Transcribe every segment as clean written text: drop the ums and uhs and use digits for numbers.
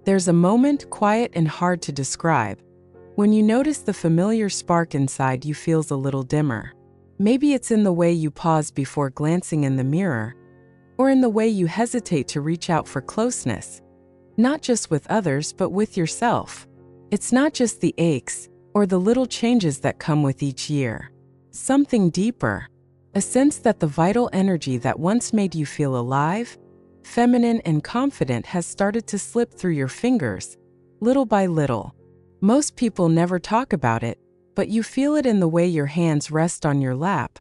There's a moment, quiet and hard to describe, when you notice the familiar spark inside you feels a little dimmer. Maybe it's in the way you pause before glancing in the mirror, or in the way you hesitate to reach out for closeness, not just with others but with yourself. It's not just the aches or the little changes that come with each year. Something deeper, a sense that the vital energy that once made you feel alive, feminine and confident has started to slip through your fingers, little by little. Most people never talk about it, but you feel it in the way your hands rest on your lap,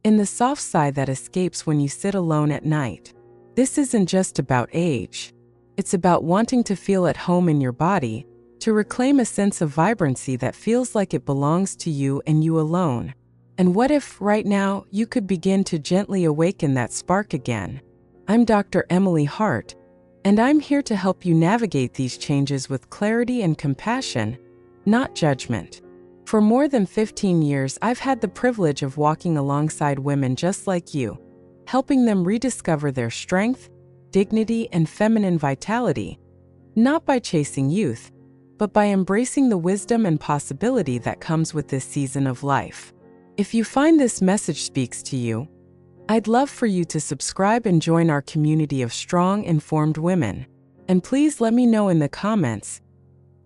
in the soft sigh that escapes when you sit alone at night. This isn't just about age. It's about wanting to feel at home in your body, to reclaim a sense of vibrancy that feels like it belongs to you and you alone. And what if, right now, you could begin to gently awaken that spark again? I'm Dr. Emily Hart, and I'm here to help you navigate these changes with clarity and compassion, not judgment. For more than 15 years, I've had the privilege of walking alongside women just like you, helping them rediscover their strength, dignity, and feminine vitality, not by chasing youth, but by embracing the wisdom and possibility that comes with this season of life. If you find this message speaks to you, I'd love for you to subscribe and join our community of strong, informed women. And please let me know in the comments,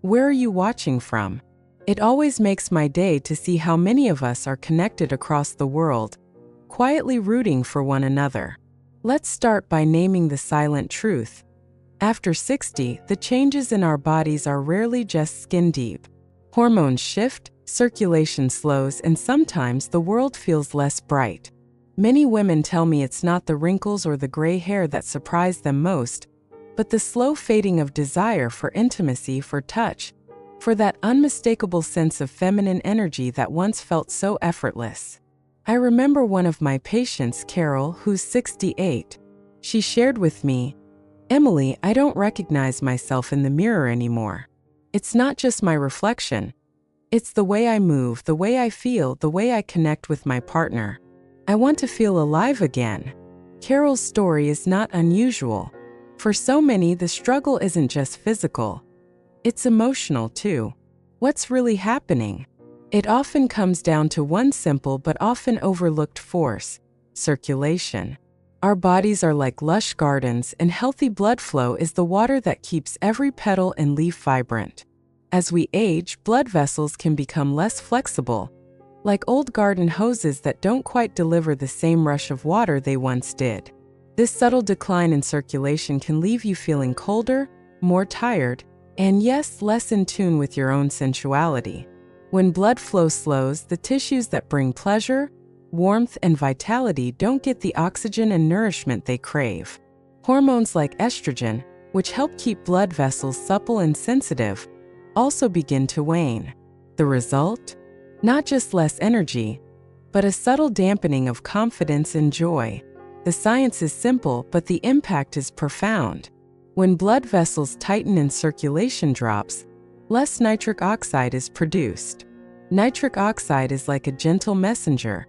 where are you watching from? It always makes my day to see how many of us are connected across the world, quietly rooting for one another. Let's start by naming the silent truth. After 60, the changes in our bodies are rarely just skin deep. Hormones shift, circulation slows, and sometimes the world feels less bright. Many women tell me it's not the wrinkles or the gray hair that surprise them most, but the slow fading of desire for intimacy, for touch, for that unmistakable sense of feminine energy that once felt so effortless. I remember one of my patients, Carol, who's 68. She shared with me, "Emily, I don't recognize myself in the mirror anymore. It's not just my reflection. It's the way I move, the way I feel, the way I connect with my partner. I want to feel alive again." Carol's story is not unusual. For so many, the struggle isn't just physical. It's emotional too. What's really happening? It often comes down to one simple but often overlooked force: circulation. Our bodies are like lush gardens, and healthy blood flow is the water that keeps every petal and leaf vibrant. As we age, blood vessels can become less flexible, like old garden hoses that don't quite deliver the same rush of water they once did. This subtle decline in circulation can leave you feeling colder, more tired, and yes, less in tune with your own sensuality. When blood flow slows, the tissues that bring pleasure, warmth, and vitality don't get the oxygen and nourishment they crave. Hormones like estrogen, which help keep blood vessels supple and sensitive, also begin to wane. The result? Not just less energy, but a subtle dampening of confidence and joy. The science is simple, but the impact is profound. When blood vessels tighten and circulation drops, less nitric oxide is produced. Nitric oxide is like a gentle messenger.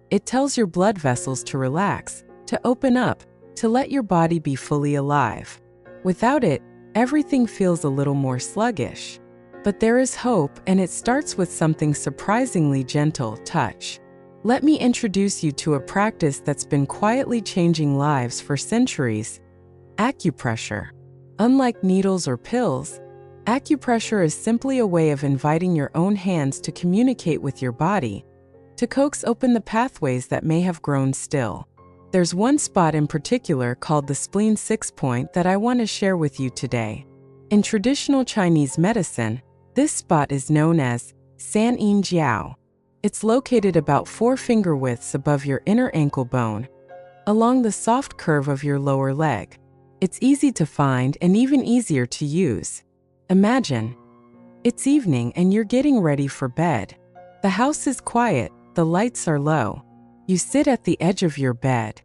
It tells your blood vessels to relax, to open up, to let your body be fully alive. Without it, everything feels a little more sluggish. But there is hope, and it starts with something surprisingly gentle: touch. Let me introduce you to a practice that's been quietly changing lives for centuries: acupressure. Unlike needles or pills, acupressure is simply a way of inviting your own hands to communicate with your body, to coax open the pathways that may have grown still. There's one spot in particular, called the Spleen 6-point, that I want to share with you today. In traditional Chinese medicine, this spot is known as San Yin Jiao. It's located about 4 finger widths above your inner ankle bone, along the soft curve of your lower leg. It's easy to find and even easier to use. Imagine, it's evening and you're getting ready for bed. The house is quiet, the lights are low. You sit at the edge of your bed,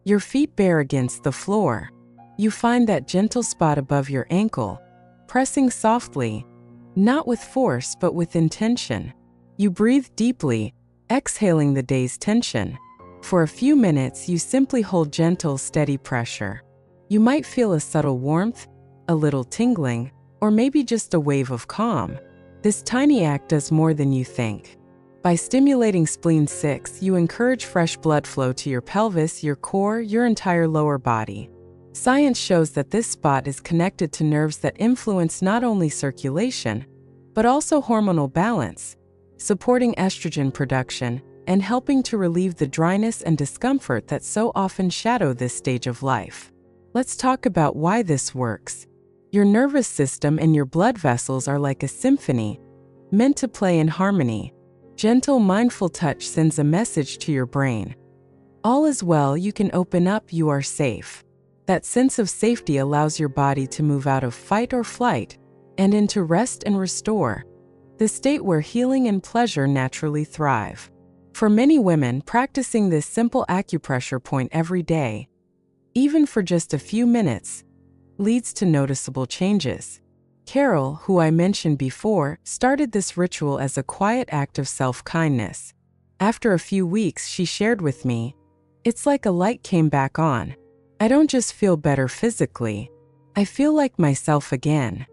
your feet bare against the floor. You find that gentle spot above your ankle, pressing softly, not with force but with intention. You breathe deeply, exhaling the day's tension. For a few minutes, you simply hold gentle, steady pressure. You might feel a subtle warmth, a little tingling, or maybe just a wave of calm. This tiny act does more than you think. By stimulating spleen 6, you encourage fresh blood flow to your pelvis, your core, your entire lower body. Science shows that this spot is connected to nerves that influence not only circulation, but also hormonal balance, supporting estrogen production and helping to relieve the dryness and discomfort that so often shadow this stage of life. Let's talk about why this works. Your nervous system and your blood vessels are like a symphony, meant to play in harmony. Gentle, mindful touch sends a message to your brain. All is well, you can open up, you are safe. That sense of safety allows your body to move out of fight or flight and into rest and restore, the state where healing and pleasure naturally thrive. For many women, practicing this simple acupressure point every day, even for just a few minutes, leads to noticeable changes. Carol, who I mentioned before, started this ritual as a quiet act of self-kindness. After a few weeks, she shared with me, "It's like a light came back on. I don't just feel better physically, I feel like myself again."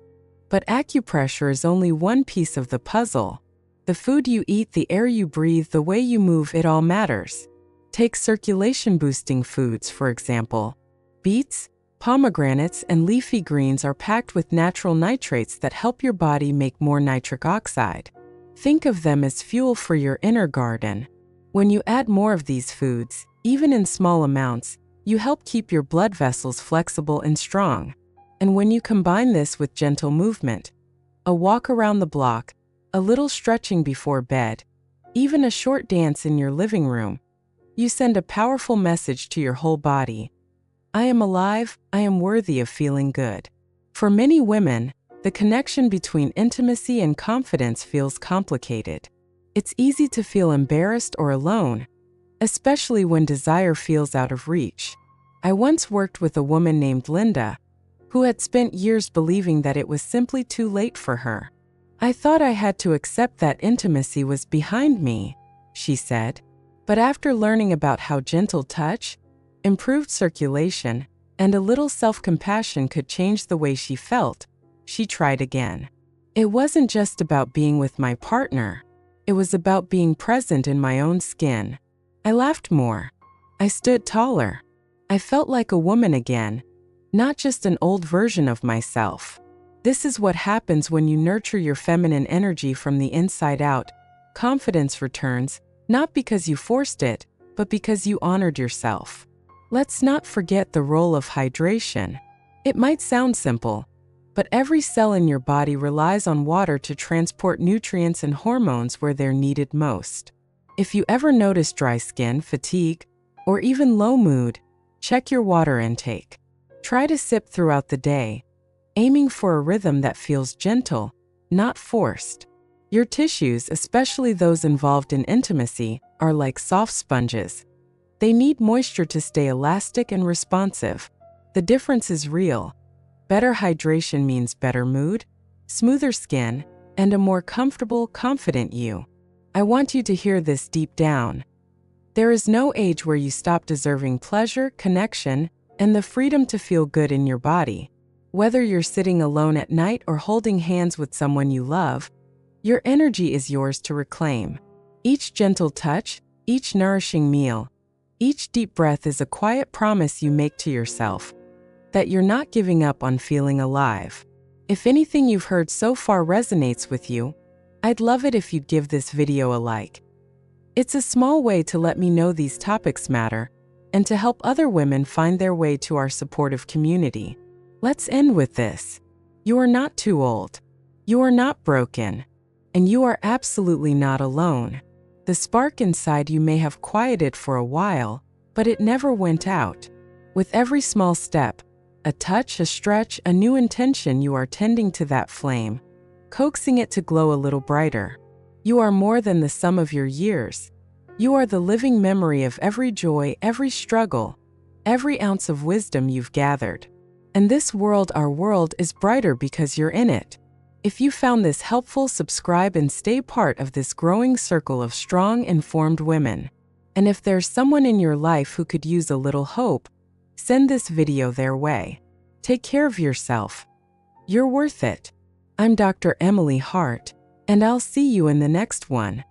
But acupressure is only one piece of the puzzle. The food you eat, the air you breathe, the way you move, it all matters. Take circulation-boosting foods, for example. Beets, pomegranates, and leafy greens are packed with natural nitrates that help your body make more nitric oxide. Think of them as fuel for your inner garden. When you add more of these foods, even in small amounts, you help keep your blood vessels flexible and strong. And when you combine this with gentle movement, a walk around the block, a little stretching before bed, even a short dance in your living room, you send a powerful message to your whole body. I am alive, I am worthy of feeling good. For many women, the connection between intimacy and confidence feels complicated. It's easy to feel embarrassed or alone, especially when desire feels out of reach. I once worked with a woman named Linda, who had spent years believing that it was simply too late for her. "I thought I had to accept that intimacy was behind me," she said. But after learning about how gentle touch, improved circulation, and a little self-compassion could change the way she felt, she tried again. It wasn't just about being with my partner. It was about being present in my own skin. I laughed more. I stood taller. I felt like a woman again, not just an old version of myself. This is what happens when you nurture your feminine energy from the inside out. Confidence returns, not because you forced it, but because you honored yourself. Let's not forget the role of hydration. It might sound simple, but every cell in your body relies on water to transport nutrients and hormones where they're needed most. If you ever notice dry skin, fatigue, or even low mood, check your water intake. Try to sip throughout the day, aiming for a rhythm that feels gentle, not forced. Your tissues, especially those involved in intimacy, are like soft sponges. They need moisture to stay elastic and responsive. The difference is real. Better hydration means better mood, smoother skin, and a more comfortable, confident you. I want you to hear this deep down. There is no age where you stop deserving pleasure, connection, and the freedom to feel good in your body. Whether you're sitting alone at night or holding hands with someone you love, your energy is yours to reclaim. Each gentle touch, each nourishing meal, each deep breath is a quiet promise you make to yourself that you're not giving up on feeling alive. If anything you've heard so far resonates with you, I'd love it if you'd give this video a like. It's a small way to let me know these topics matter and to help other women find their way to our supportive community. Let's end with this. You are not too old. You are not broken. And you are absolutely not alone. The spark inside you may have quieted for a while, but it never went out. With every small step, a touch, a stretch, a new intention, you are tending to that flame, coaxing it to glow a little brighter. You are more than the sum of your years. You are the living memory of every joy, every struggle, every ounce of wisdom you've gathered. And this world, our world, is brighter because you're in it. If you found this helpful, subscribe and stay part of this growing circle of strong, informed women. And if there's someone in your life who could use a little hope, send this video their way. Take care of yourself. You're worth it. I'm Dr. Emily Hart, and I'll see you in the next one.